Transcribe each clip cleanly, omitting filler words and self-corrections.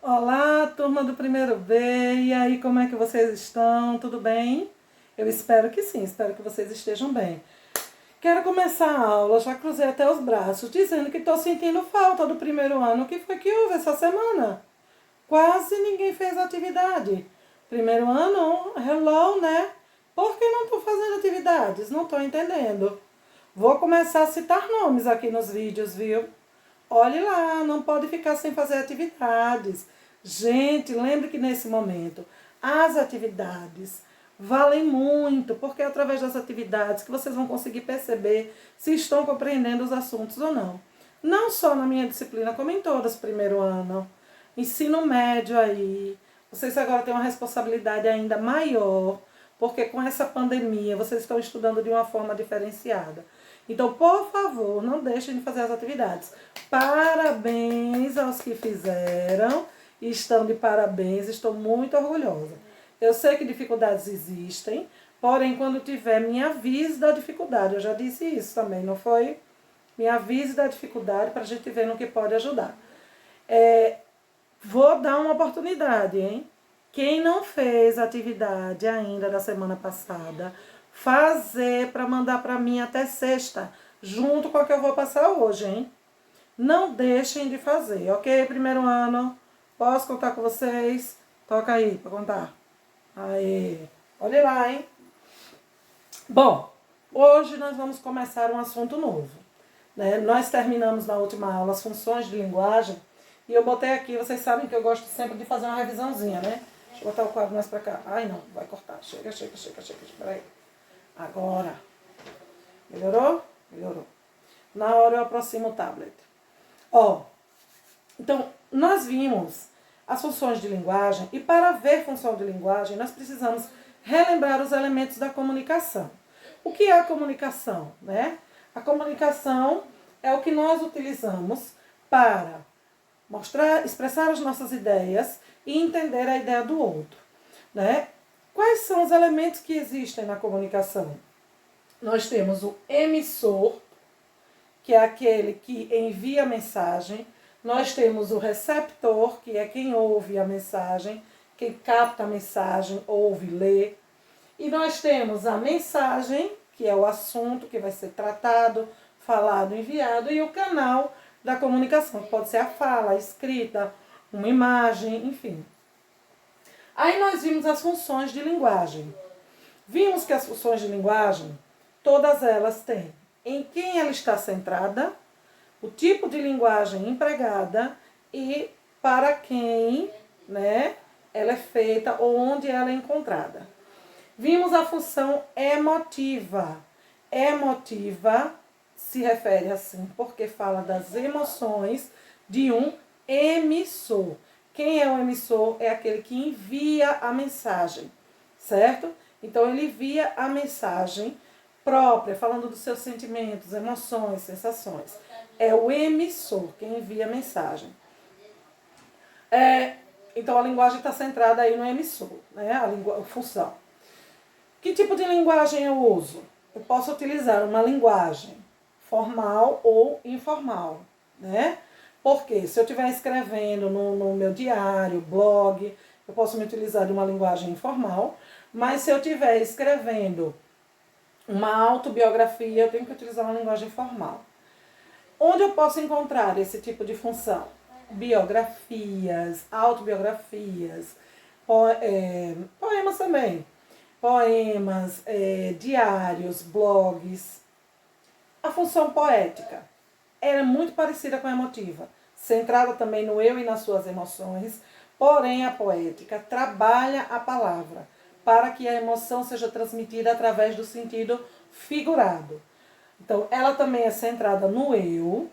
Olá, turma do primeiro B, e aí, como é que vocês estão? Tudo bem? Eu espero que sim, espero que vocês estejam bem. Quero começar a aula, já cruzei até os braços, dizendo que estou sentindo falta do primeiro ano. O que foi que houve essa semana? Quase ninguém fez atividade. Primeiro ano, hello, né? Por que não estou fazendo atividades? Não estou entendendo. Vou começar a citar nomes aqui nos vídeos, viu? Olhe lá, não pode ficar sem fazer atividades. Gente, lembre que nesse momento as atividades valem muito, porque é através das atividades que vocês vão conseguir perceber se estão compreendendo os assuntos ou não. Não só na minha disciplina, como em todas, primeiro ano. Ensino médio aí. Vocês agora têm uma responsabilidade ainda maior, porque com essa pandemia vocês estão estudando de uma forma diferenciada. Então, por favor, não deixem de fazer as atividades. Parabéns aos que fizeram. Estão de parabéns, estou muito orgulhosa. Eu sei que dificuldades existem, porém, quando tiver, me avise da dificuldade. Eu já disse isso também, não foi? Me avise da dificuldade para a gente ver no que pode ajudar. Vou dar uma oportunidade, hein? Quem não fez atividade ainda da semana passada, fazer para mandar para mim até sexta, junto com a que eu vou passar hoje, hein? Não deixem de fazer, ok? Primeiro ano, posso contar com vocês? Toca aí para contar. Aê, olha lá, hein? Bom, hoje nós vamos começar um assunto novo, né? Nós terminamos na última aula as funções de linguagem e eu botei aqui, vocês sabem que eu gosto sempre de fazer uma revisãozinha, né? Deixa eu botar o quadro mais pra cá. Ai, não, vai cortar. Chega. Peraí. Agora. Melhorou? Melhorou. Na hora eu aproximo o tablet. Ó, então, nós vimos as funções de linguagem e para ver função de linguagem, nós precisamos relembrar os elementos da comunicação. O que é a comunicação, né? A comunicação é o que nós utilizamos para mostrar, expressar as nossas ideias e entender a ideia do outro, né? Quais são os elementos que existem na comunicação? Nós temos o emissor, que é aquele que envia a mensagem. Nós temos o receptor, que é quem ouve a mensagem, quem capta a mensagem, ouve, lê. E nós temos a mensagem, que é o assunto que vai ser tratado, falado, enviado, e o canal da comunicação, que pode ser a fala, a escrita, uma imagem, enfim. Aí nós vimos as funções de linguagem. Vimos que as funções de linguagem, todas elas têm em quem ela está centrada, o tipo de linguagem empregada e para quem, né, ela é feita ou onde ela é encontrada. Vimos a função emotiva. Emotiva se refere assim porque fala das emoções de um emissor. Quem é o emissor? É aquele que envia a mensagem, certo? Então, ele envia a mensagem própria, falando dos seus sentimentos, emoções, sensações. É o emissor quem envia a mensagem. Então, a linguagem está centrada aí no emissor, né? A função. Que tipo de linguagem eu uso? Eu posso utilizar uma linguagem formal ou informal, né? Porque se eu estiver escrevendo no meu diário, blog, eu posso me utilizar de uma linguagem informal, mas se eu estiver escrevendo uma autobiografia, eu tenho que utilizar uma linguagem formal. Onde eu posso encontrar esse tipo de função? Biografias, autobiografias, poemas também. Poemas, diários, blogs. A função poética é muito parecida com a emotiva, centrada também no eu e nas suas emoções, porém a poética trabalha a palavra para que a emoção seja transmitida através do sentido figurado. Então, ela também é centrada no eu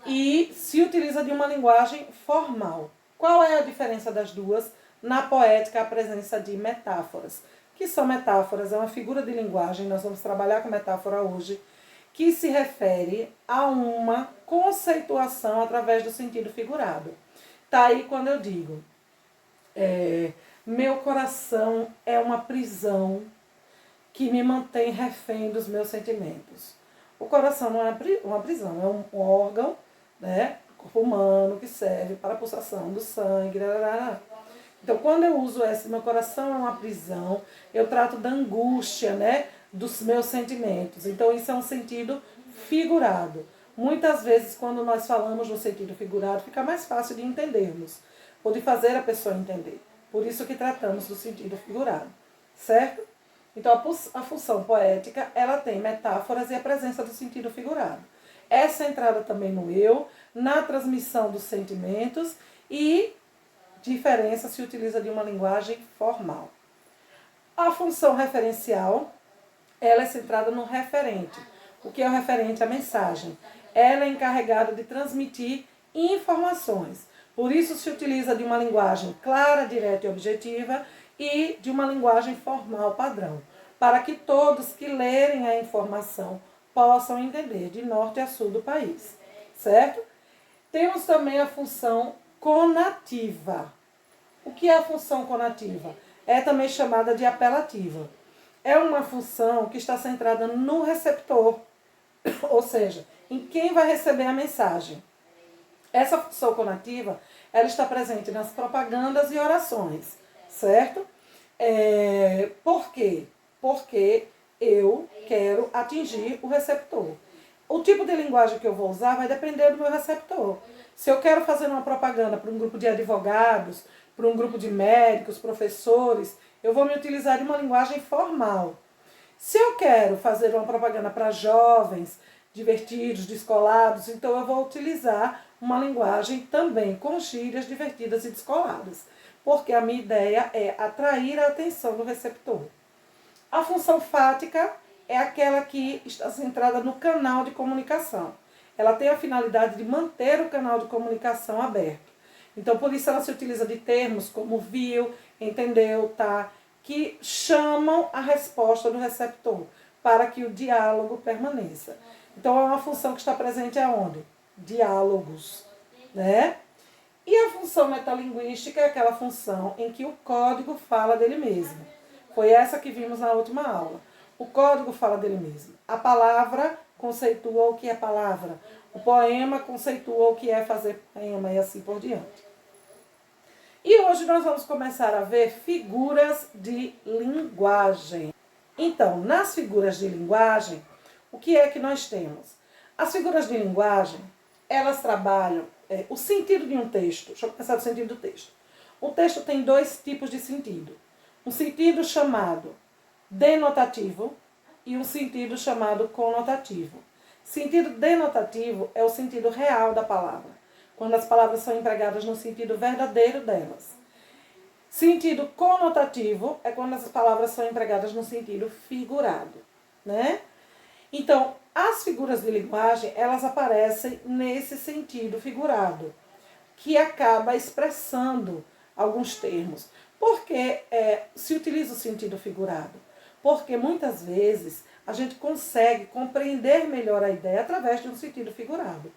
e se utiliza de uma linguagem formal. Qual é a diferença das duas? Na poética, a presença de metáforas. Que são metáforas? É uma figura de linguagem, nós vamos trabalhar com metáfora hoje, que se refere a uma conceituação através do sentido figurado. Tá aí quando eu digo, meu coração é uma prisão que me mantém refém dos meus sentimentos. O coração não é uma prisão, é um órgão, né, corpo humano, que serve para a pulsação do sangue. Então, quando eu uso essa, meu coração é uma prisão, eu trato da angústia, né, dos meus sentimentos. Então, isso é um sentido figurado. Muitas vezes, quando nós falamos no sentido figurado, fica mais fácil de entendermos, ou de fazer a pessoa entender. Por isso que tratamos do sentido figurado, certo? Então, a função poética, ela tem metáforas e a presença do sentido figurado. É centrada também no eu, na transmissão dos sentimentos e diferença se utiliza de uma linguagem formal. A função referencial, ela é centrada no referente. O que é o referente? A mensagem. Ela é encarregada de transmitir informações. Por isso se utiliza de uma linguagem clara, direta e objetiva e de uma linguagem formal padrão, para que todos que lerem a informação possam entender de norte a sul do país, certo? Temos também a função conativa. O que é a função conativa? É também chamada de apelativa. É uma função que está centrada no receptor, ou seja, em quem vai receber a mensagem. Essa função conativa, ela está presente nas propagandas e orações, certo? Por quê? Porque eu quero atingir o receptor. O tipo de linguagem que eu vou usar vai depender do meu receptor. Se eu quero fazer uma propaganda para um grupo de advogados, para um grupo de médicos, professores, eu vou me utilizar de uma linguagem formal. Se eu quero fazer uma propaganda para jovens, divertidos, descolados, então eu vou utilizar uma linguagem também com gírias divertidas e descoladas, porque a minha ideia é atrair a atenção do receptor. A função fática é aquela que está centrada no canal de comunicação. Ela tem a finalidade de manter o canal de comunicação aberto. Então, por isso ela se utiliza de termos como viu, entendeu, tá, que chamam a resposta do receptor para que o diálogo permaneça. Então, é uma função que está presente aonde? Diálogos, né? E a função metalinguística é aquela função em que o código fala dele mesmo. Foi essa que vimos na última aula. O código fala dele mesmo. A palavra conceitua o que é palavra. O poema conceitua o que é fazer poema e assim por diante. E hoje nós vamos começar a ver figuras de linguagem. Então, nas figuras de linguagem, o que é que nós temos? As figuras de linguagem, elas trabalham o sentido de um texto. Deixa eu pensar no sentido do texto. O texto tem dois tipos de sentido. Um sentido chamado denotativo e um sentido chamado conotativo. Sentido denotativo é o sentido real da palavra, quando as palavras são empregadas no sentido verdadeiro delas. Sentido conotativo é quando as palavras são empregadas no sentido figurado, né? Então, as figuras de linguagem, elas aparecem nesse sentido figurado, que acaba expressando alguns termos. Por que se utiliza o sentido figurado? Porque muitas vezes a gente consegue compreender melhor a ideia através de um sentido figurado.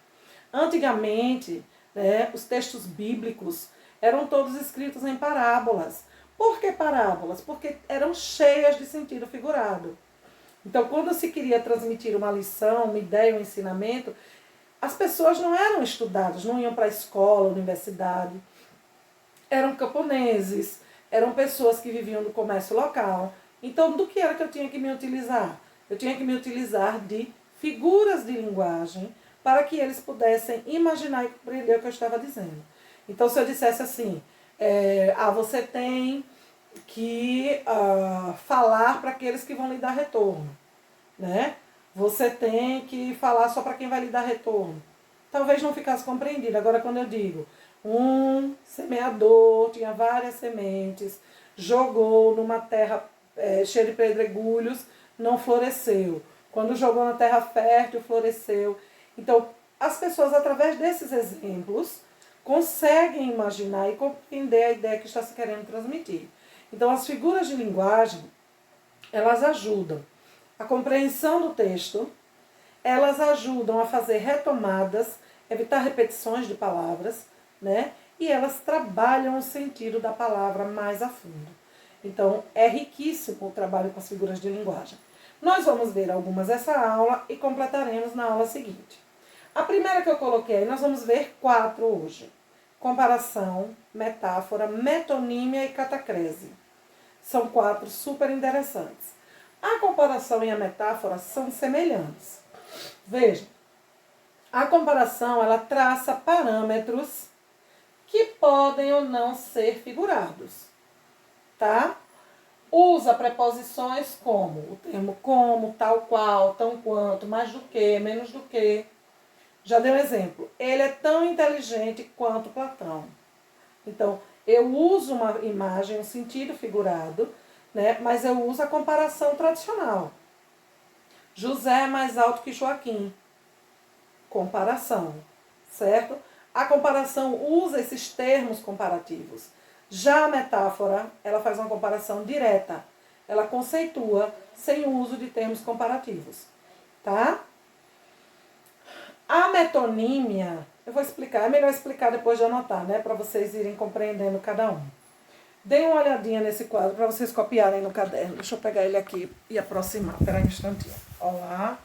Antigamente, né, os textos bíblicos eram todos escritos em parábolas. Por que parábolas? Porque eram cheias de sentido figurado. Então, quando se queria transmitir uma lição, uma ideia, um ensinamento, as pessoas não eram estudadas, não iam para a escola, universidade. Eram camponeses, eram pessoas que viviam no comércio local. Então, do que era que eu tinha que me utilizar? Eu tinha que me utilizar de figuras de linguagem para que eles pudessem imaginar e compreender o que eu estava dizendo. Então, se eu dissesse assim, você tem que falar para aqueles que vão lhe dar retorno, né? Você tem que falar só para quem vai lhe dar retorno. Talvez não ficasse compreendido. Agora, quando eu digo, um semeador tinha várias sementes, jogou numa terra cheia de pedregulhos, não floresceu. Quando jogou na terra fértil, floresceu. Então, as pessoas, através desses exemplos, conseguem imaginar e compreender a ideia que está se querendo transmitir. Então, as figuras de linguagem, elas ajudam a compreensão do texto, elas ajudam a fazer retomadas, evitar repetições de palavras, né? E elas trabalham o sentido da palavra mais a fundo. Então, é riquíssimo o trabalho com as figuras de linguagem. Nós vamos ver algumas essa aula e completaremos na aula seguinte. A primeira que eu coloquei, nós vamos ver 4 hoje. Comparação, metáfora, metonímia e catacrese. São 4 super interessantes. A comparação e a metáfora são semelhantes. Veja, a comparação, ela traça parâmetros que podem ou não ser figurados, tá? Usa preposições como o termo como, tal qual, tão quanto, mais do que, menos do que. Já dei um exemplo. Ele é tão inteligente quanto Platão. Então, eu uso uma imagem, um sentido figurado, né? Mas eu uso a comparação tradicional. José é mais alto que Joaquim. Comparação, certo? A comparação usa esses termos comparativos. Já a metáfora, ela faz uma comparação direta. Ela conceitua sem o uso de termos comparativos, tá? A metonímia, eu vou explicar, é melhor explicar depois de anotar, né? Para vocês irem compreendendo cada um. Deem uma olhadinha nesse quadro para vocês copiarem no caderno. Deixa eu pegar ele aqui e aproximar. Espera aí um instantinho. Olá.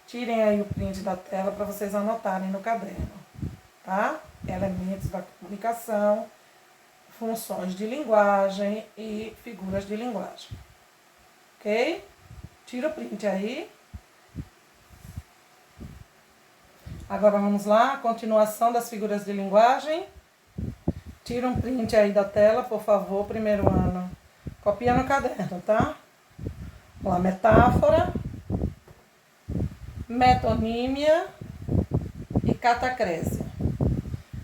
Tirem aí o print da tela para vocês anotarem no caderno, tá? Elementos da comunicação, funções de linguagem e figuras de linguagem. Ok? Tira o print aí. Agora vamos lá, continuação das figuras de linguagem. Tira um print aí da tela, por favor, primeiro ano. Copia no caderno, tá? Vamos lá, metáfora, metonímia e catacrese.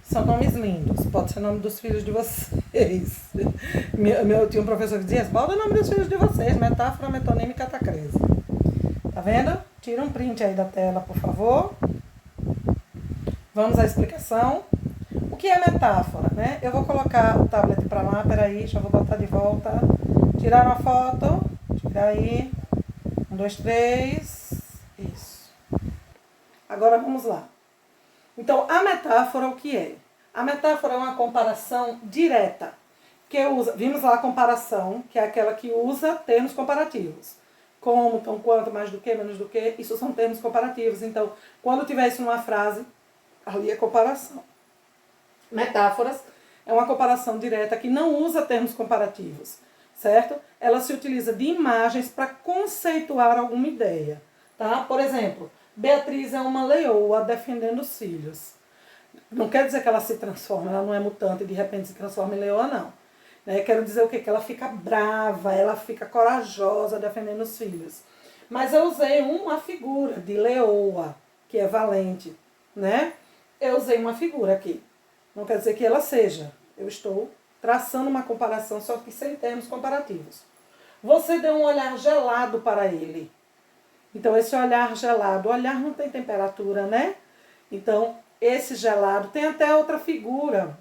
São nomes lindos, pode ser nome dos filhos de vocês. Eu tinha um professor que dizia, bota o nome dos filhos de vocês, metáfora, metonímia e catacrese. Tá vendo? Tira um print aí da tela, por favor. Vamos à explicação. O que é metáfora, né? Eu vou colocar o tablet para lá, peraí, já vou botar de volta. Tirar uma foto, tira aí. 1, 2, 3. Isso. Agora vamos lá. Então, a metáfora, o que é? A metáfora é uma comparação direta. Que usa, vimos lá a comparação, que é aquela que usa termos comparativos. Como, tão, quanto, mais do que, menos do que. Isso são termos comparativos. Então, quando tiver isso numa frase, ali é comparação. Metáforas é uma comparação direta que não usa termos comparativos, certo? Ela se utiliza de imagens para conceituar alguma ideia, tá? Por exemplo, Beatriz é uma leoa defendendo os filhos. Não quer dizer que ela se transforma, ela não é mutante e de repente se transforma em leoa, não. Né? Quero dizer o quê? Que ela fica brava, ela fica corajosa defendendo os filhos. Mas eu usei uma figura de leoa, que é valente, né? Eu usei uma figura aqui. Não quer dizer que ela seja. Eu estou traçando uma comparação, só que sem termos comparativos. Você deu um olhar gelado para ele. Então, esse olhar gelado, o olhar não tem temperatura, né? Então, esse gelado, tem até outra figura,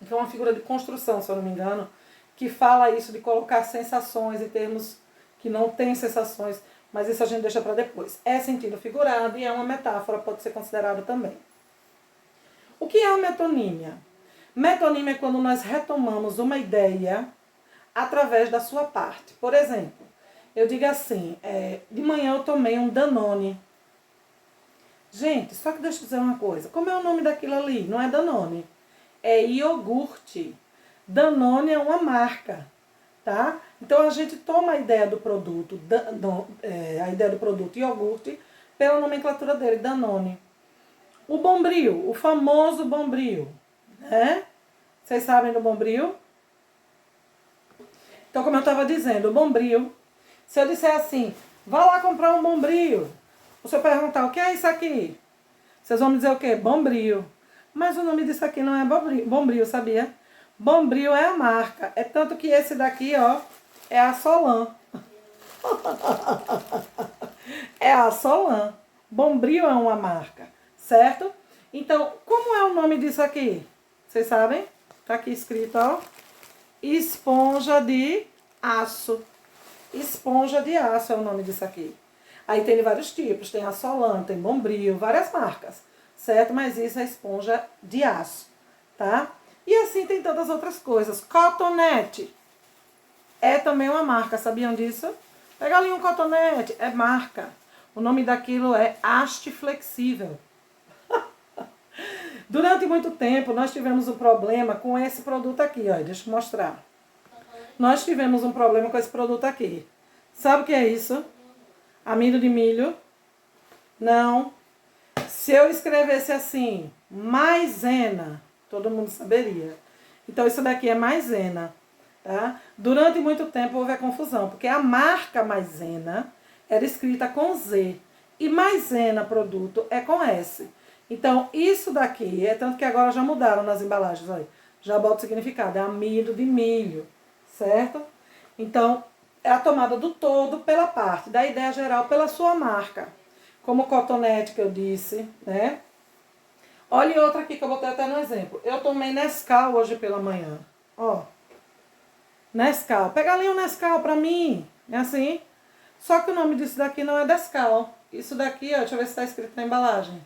que é uma figura de construção, se eu não me engano, que fala isso de colocar sensações em termos que não tem sensações, mas isso a gente deixa para depois. É sentido figurado e é uma metáfora, pode ser considerado também. O que é a metonímia? Metonímia é quando nós retomamos uma ideia através da sua parte. Por exemplo, eu digo assim, de manhã eu tomei um Danone. Gente, só que deixa eu dizer uma coisa. Como é o nome daquilo ali? Não é Danone. É iogurte. Danone é uma marca, tá? Então a gente toma a ideia do produto, a ideia do produto iogurte, pela nomenclatura dele, Danone. O Bombril, o famoso Bombril, né? Vocês sabem do Bombril? Então, como eu estava dizendo, o Bombril, se eu disser assim, vá lá comprar um Bombril, o senhor perguntar, o que é isso aqui? Vocês vão me dizer o quê? Bombril. Mas o nome disso aqui não é Bombril, sabia? Bombril é a marca. É tanto que esse daqui, ó, é a Solan. É a Solan. Bombril é uma marca, certo? Então, como é o nome disso aqui? Vocês sabem? Tá aqui escrito, ó. Esponja de aço. Esponja de aço é o nome disso aqui. Aí tem vários tipos. Tem a Solan, tem Bombril, várias marcas, certo? Mas isso é esponja de aço, tá? E assim tem todas as outras coisas. Cotonete é também uma marca, sabiam disso? Pega ali um cotonete, é marca. O nome daquilo é haste flexível. Durante muito tempo, nós tivemos um problema com esse produto aqui, ó. Deixa eu mostrar. Nós tivemos um problema com esse produto aqui. Sabe o que é isso? Amido de milho? Não. Se eu escrevesse assim, maisena, todo mundo saberia. Então, isso daqui é maisena, tá? Durante muito tempo houve a confusão, porque a marca maisena era escrita com Z. E maisena, produto, é com S. Então, isso daqui, é tanto que agora já mudaram nas embalagens, olha. Já bota o significado, é amido de milho, certo? Então, é a tomada do todo pela parte, da ideia geral pela sua marca. Como o cotonete que eu disse, né? Olha outra aqui que eu botei até no exemplo. Eu tomei Nescau hoje pela manhã, ó. Nescau, pega ali um Nescau pra mim, é assim. Só que o nome disso daqui não é Nescau. Isso daqui, ó, deixa eu ver se tá escrito na embalagem.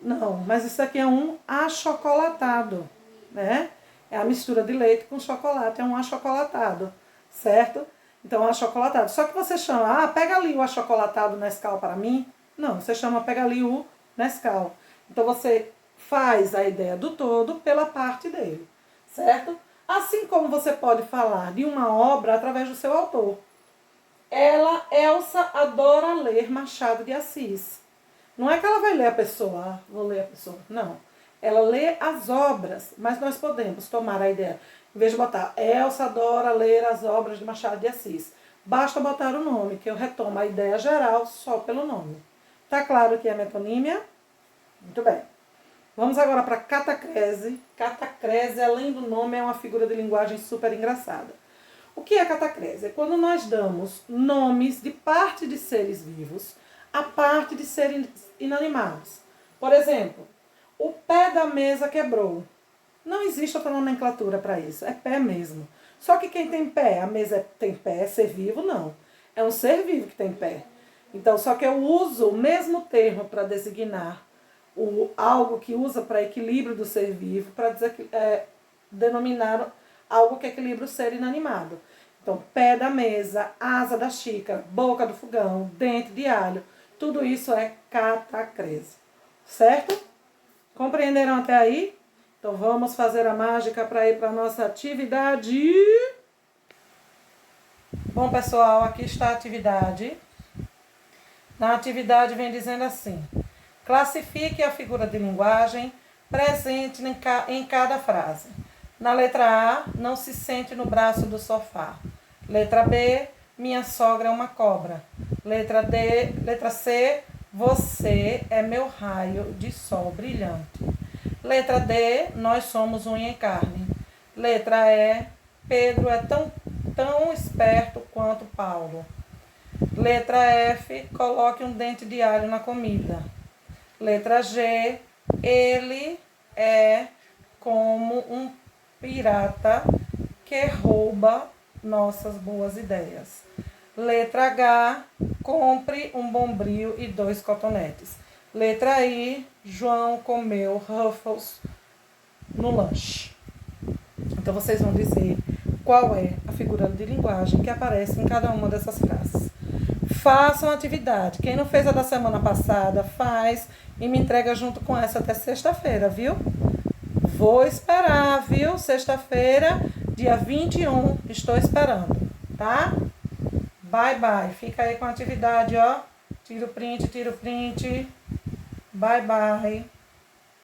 Não, mas isso aqui é um achocolatado, né? É a mistura de leite com chocolate, é um achocolatado, certo? Então, achocolatado. Só que você chama, pega ali o achocolatado Nescau para mim. Não, você chama, pega ali o Nescau. Então, você faz a ideia do todo pela parte dele, certo? Assim como você pode falar de uma obra através do seu autor. Elsa adora ler Machado de Assis. Não é que ela vai ler a pessoa, vou ler a pessoa, não. Ela lê as obras, mas nós podemos tomar a ideia. Em vez de botar, Elsa adora ler as obras de Machado de Assis. Basta botar o nome, que eu retomo a ideia geral só pelo nome. Tá claro que é metonímia? Muito bem. Vamos agora para catacrese. Catacrese, além do nome, é uma figura de linguagem super engraçada. O que é catacrese? É quando nós damos nomes de parte de seres vivos a parte de seres inanimados. Por exemplo, o pé da mesa quebrou. Não existe outra nomenclatura para isso, é pé mesmo. Só que quem tem pé, a mesa tem pé, ser vivo, não. É um ser vivo que tem pé. Então, só que eu uso o mesmo termo para designar algo que usa para equilíbrio do ser vivo, para denominar algo que equilibra o ser inanimado. Então, pé da mesa, asa da xícara, boca do fogão, dente de alho, tudo isso é catacrese. Certo? Compreenderam até aí? Então, vamos fazer a mágica para ir para a nossa atividade. Bom, pessoal, aqui está a atividade. Na atividade vem dizendo assim: classifique a figura de linguagem presente em cada frase. Na letra A, não se sente no braço do sofá. Letra B, minha sogra é uma cobra. Letra C, você é meu raio de sol brilhante. Letra D, nós somos unha e carne. Letra E, Pedro é tão esperto quanto Paulo. Letra F, coloque um dente de alho na comida. Letra G, ele é como um pirata que rouba nossas boas ideias. Letra H, compre um bombril e 2 cotonetes. Letra I, João comeu Ruffles no lanche. Então, vocês vão dizer qual é a figura de linguagem que aparece em cada uma dessas frases. Façam a atividade. Quem não fez a da semana passada, faz e me entrega junto com essa até sexta-feira, viu? Vou esperar, viu? Sexta-feira, dia 21, estou esperando, tá? Bye, bye. Fica aí com a atividade, ó. Tira o print. Bye, bye.